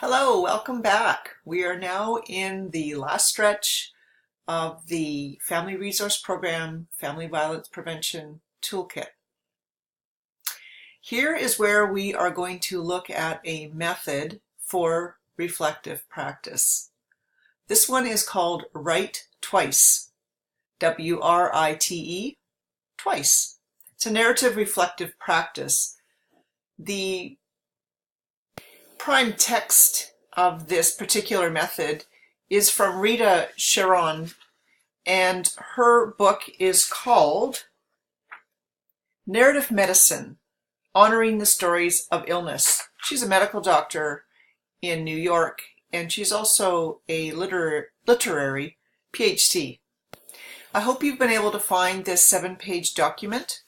Hello, welcome back. We are now in the last stretch of the Family Resource Program Family Violence Prevention Toolkit. Here is where we are going to look at a method for reflective practice. This one is called Write Twice, W-R-I-T-E, twice. It's a narrative reflective practice. The prime text of this particular method is from Rita Charon, and her book is called Narrative Medicine: Honoring the Stories of Illness. She's a medical doctor in New York, and she's also a literary PhD. I hope you've been able to find this 7-page document.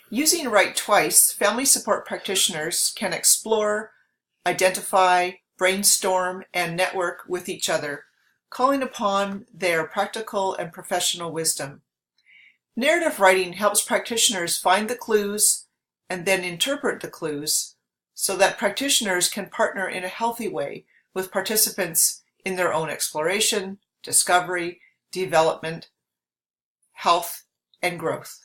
Using Write Twice, family support practitioners can explore, identify, brainstorm, and network with each other, calling upon their practical and professional wisdom. Narrative writing helps practitioners find the clues and then interpret the clues so that practitioners can partner in a healthy way with participants in their own exploration, discovery, development, health, and growth.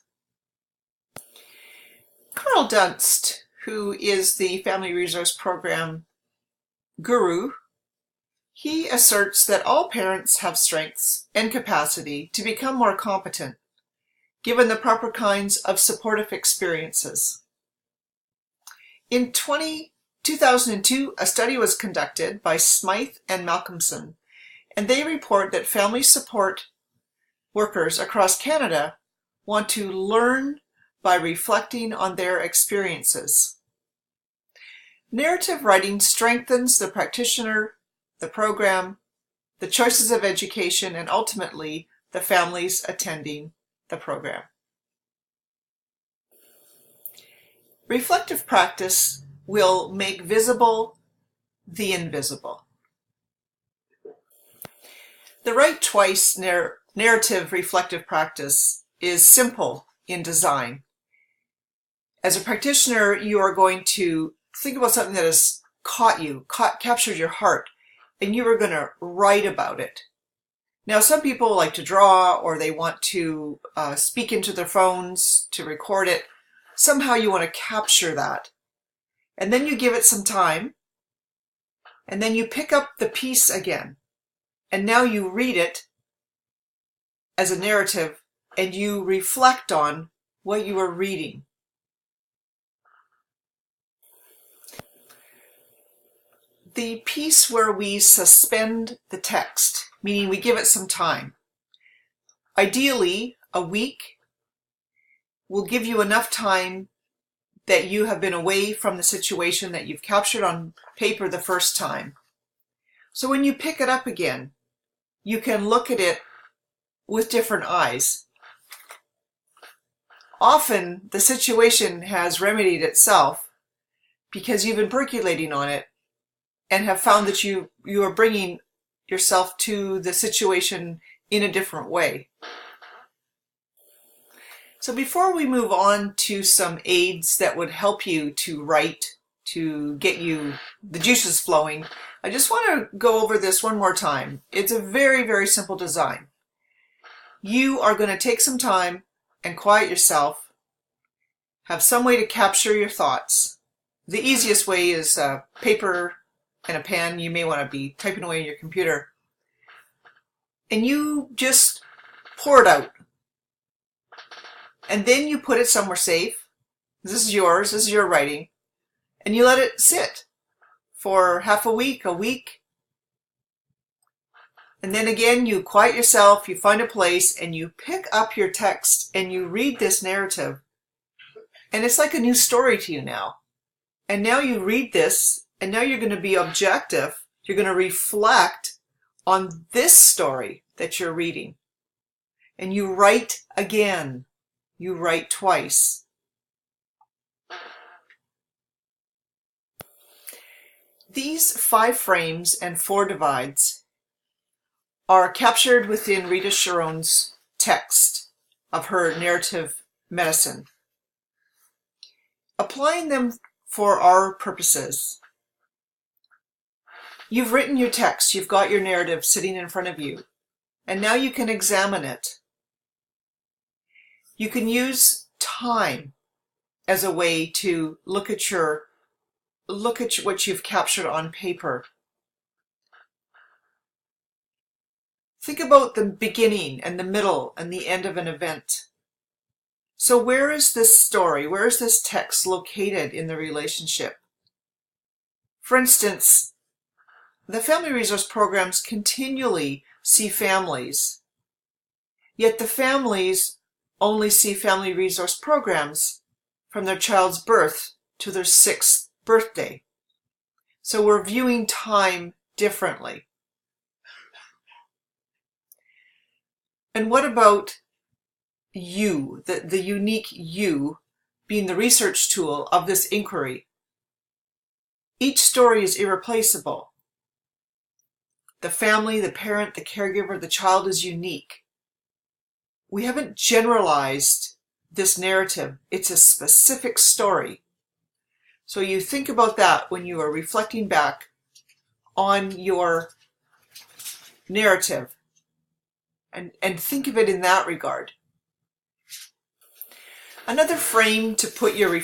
Carl Dunst, who is the Family Resource Program guru, he asserts that all parents have strengths and capacity to become more competent, given the proper kinds of supportive experiences. In 2002, a study was conducted by Smythe and Malcolmson, and they report that family support workers across Canada want to learn by reflecting on their experiences. Narrative writing strengthens the practitioner, the program, the choices of education, and ultimately the families attending the program. Reflective practice will make visible the invisible. The Write Twice narrative reflective practice is simple in design. As a practitioner, you are going to think about something that has captured your heart, and you are going to write about it. Now, some people like to draw, or they want to speak into their phones to record it. Somehow you want to capture that. And then you give it some time, and then you pick up the piece again. And now you read it as a narrative, and you reflect on what you are reading. The piece where we suspend the text, meaning we give it some time. Ideally, a week will give you enough time that you have been away from the situation that you've captured on paper the first time. So when you pick it up again, you can look at it with different eyes. Often the situation has remedied itself because you've been percolating on it and have found that you are bringing yourself to the situation in a different way. So before we move on to some aids that would help you to write, to get you the juices flowing, I just want to go over this one more time. It's a very, very simple design. You are going to take some time and quiet yourself, have some way to capture your thoughts. The easiest way is paper and a pen. You may want to be typing away on your computer. And you just pour it out. And then you put it somewhere safe. This is yours. This is your writing. And you let it sit for half a week. And then again, you quiet yourself, you find a place, and you pick up your text and you read this narrative. And it's like a new story to you now. And now you read this, and now you're going to be objective. You're going to reflect on this story that you're reading. And you write again. You write twice. These 5 frames and 4 divides are captured within Rita Charon's text of her narrative medicine. Applying them for our purposes. You've written your text, you've got your narrative sitting in front of you, and now you can examine it. You can use time as a way to look at what you've captured on paper. Think about the beginning and the middle and the end of an event. So where is this story, where is this text located in the relationship? For instance, the family resource programs continually see families, yet the families only see family resource programs from their child's birth to their 6th birthday. So we're viewing time differently. And what about you, the unique you, being the research tool of this inquiry? Each story is irreplaceable. The family, the parent, the caregiver, the child is unique. We haven't generalized this narrative. It's a specific story. So you think about that when you are reflecting back on your narrative. And think of it in that regard. Another frame to put your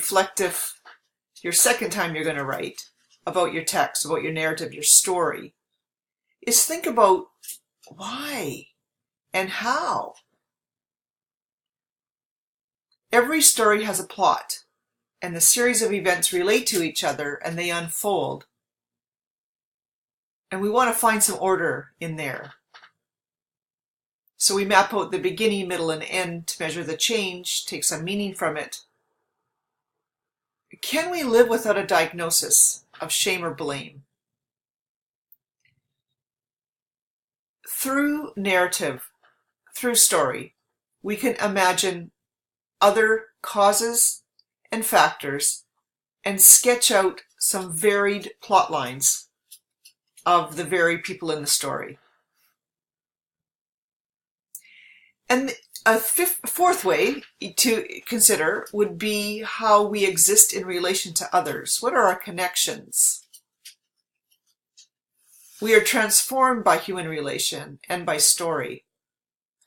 second time you're going to write about your text, about your narrative, your story, is think about why and how. Every story has a plot, and the series of events relate to each other and they unfold. And we want to find some order in there. So we map out the beginning, middle, and end to measure the change, take some meaning from it. Can we live without a diagnosis of shame or blame? Through narrative, through story, we can imagine other causes and factors and sketch out some varied plot lines of the varied people in the story. And a fourth way to consider would be how we exist in relation to others. What are our connections? We are transformed by human relation and by story.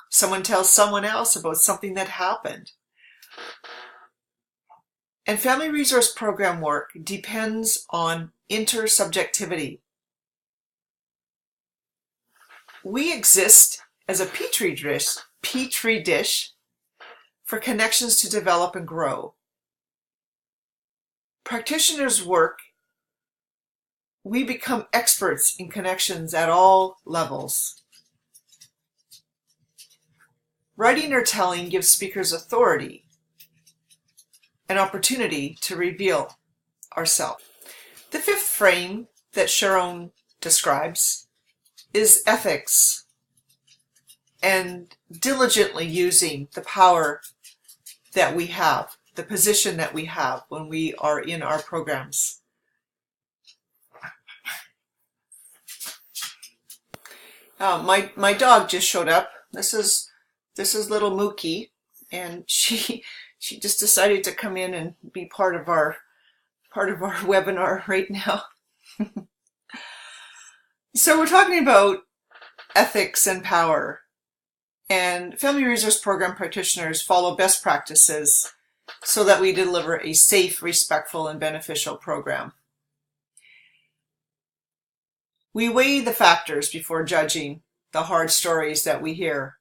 Someone tells someone else about something that happened. And family resource program work depends on intersubjectivity. We exist as a petri dish for connections to develop and grow. Practitioners' work, we become experts in connections at all levels. Writing or telling gives speakers authority, an opportunity to reveal ourselves. The fifth frame that Sharon describes is ethics and diligently using the power that we have, the position that we have when we are in our programs. My dog just showed up. This is little Mookie, and she just decided to come in and be part of our webinar right now. So we're talking about ethics and power, and Family Resource Program practitioners follow best practices so that we deliver a safe, respectful, and beneficial program. We weigh the factors before judging the hard stories that we hear.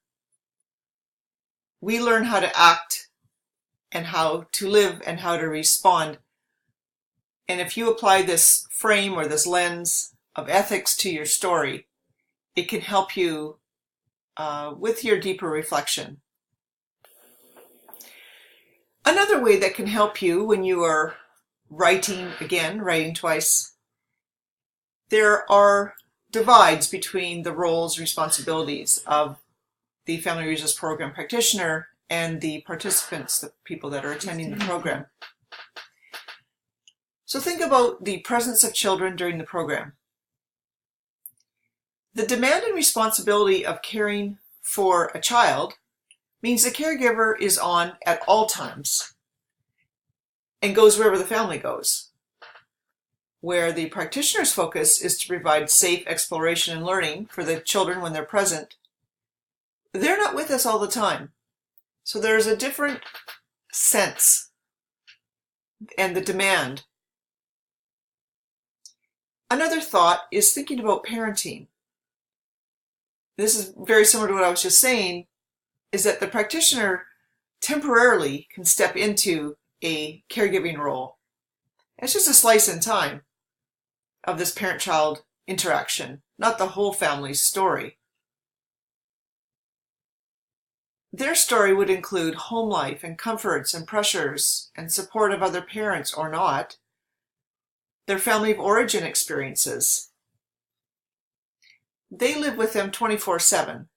We learn how to act and how to live and how to respond. And if you apply this frame or this lens of ethics to your story, it can help you with your deeper reflection. Another way that can help you when you are writing twice, there are divides between the roles, responsibilities of the Family Resource Program practitioner and the participants, the people that are attending the program. So think about the presence of children during the program. The demand and responsibility of caring for a child means the caregiver is on at all times and goes wherever the family goes. where the practitioner's focus is to provide safe exploration and learning for the children when they're present, they're not with us all the time. So there's a different sense and the demand. Another thought is thinking about parenting. This is very similar to what I was just saying, is that the practitioner temporarily can step into a caregiving role. It's just a slice in time of this parent-child interaction, not the whole family's story. Their story would include home life and comforts and pressures and support of other parents or not, their family of origin experiences. They live with them 24/7.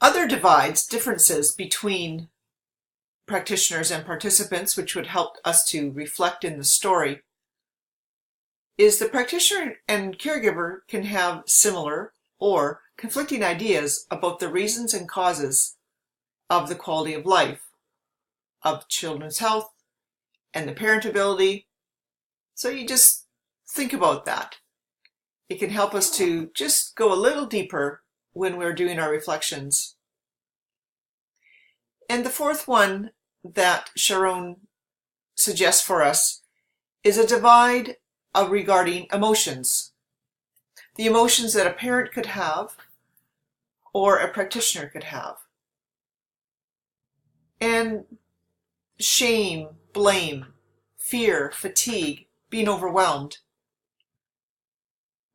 Other differences between practitioners and participants, which would help us to reflect in the story, is the practitioner and caregiver can have similar or conflicting ideas about the reasons and causes of the quality of life, of children's health, and the parent ability. So you just think about that. It can help us to just go a little deeper when we're doing our reflections. And the fourth one that Sharon suggests for us is a divide regarding emotions. The emotions that a parent could have or a practitioner could have. And shame, blame, fear, fatigue, being overwhelmed.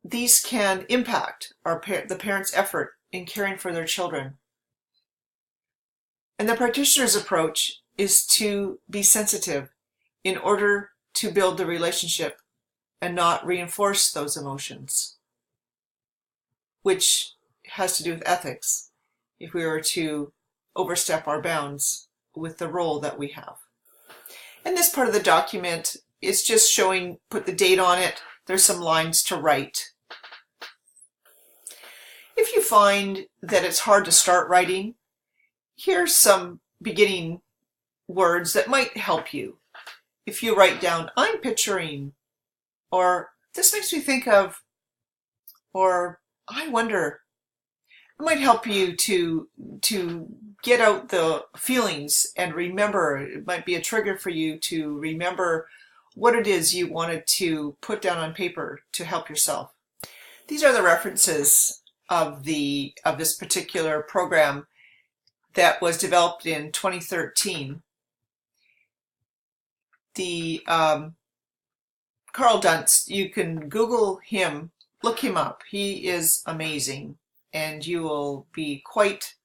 These can impact the parent's effort in caring for their children. And the practitioner's approach is to be sensitive in order to build the relationship and not reinforce those emotions, which has to do with ethics if we were to overstep our bounds with the role that we have. And this part of the document is just showing, put the date on it. There's some lines to write. If you find that it's hard to start writing, here's some beginning words that might help you. If you write down, I'm picturing, or this makes me think of, or I wonder, it might help you to get out the feelings and remember. It might be a trigger for you to remember what it is you wanted to put down on paper to help yourself. These are the references of this particular program that was developed in 2013. The Carl Dunst, you can Google him, look him up. He is amazing, and you will be quite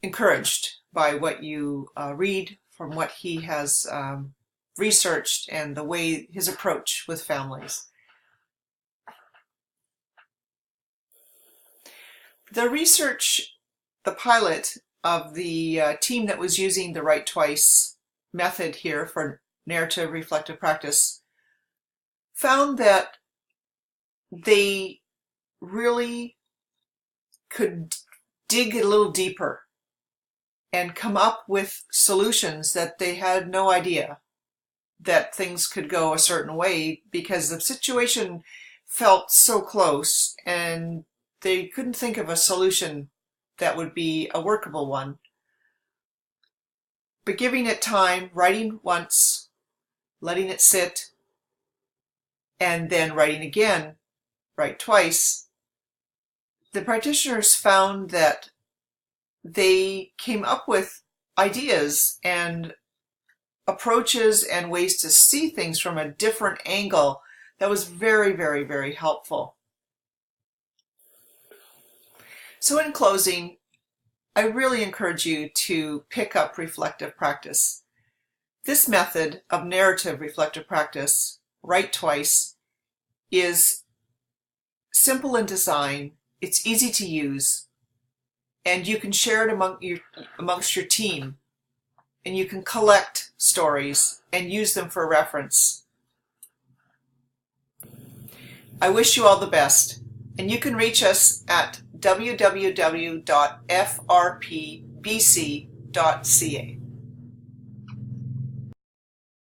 encouraged by what you read from what he has researched and the way his approach with families. The research, the pilot of the team that was using the Write Twice method here for narrative reflective practice found that they really could dig a little deeper and come up with solutions that they had no idea that things could go a certain way, because the situation felt so close and they couldn't think of a solution that would be a workable one. But giving it time, writing once, letting it sit, and then writing again, write twice, the practitioners found that they came up with ideas and approaches and ways to see things from a different angle that was very, very, very helpful. So in closing, I really encourage you to pick up reflective practice. This method of narrative reflective practice, Write Twice, is simple in design, it's easy to use, and you can share it amongst your team, and you can collect stories and use them for reference. I wish you all the best, and you can reach us at www.frpbc.ca.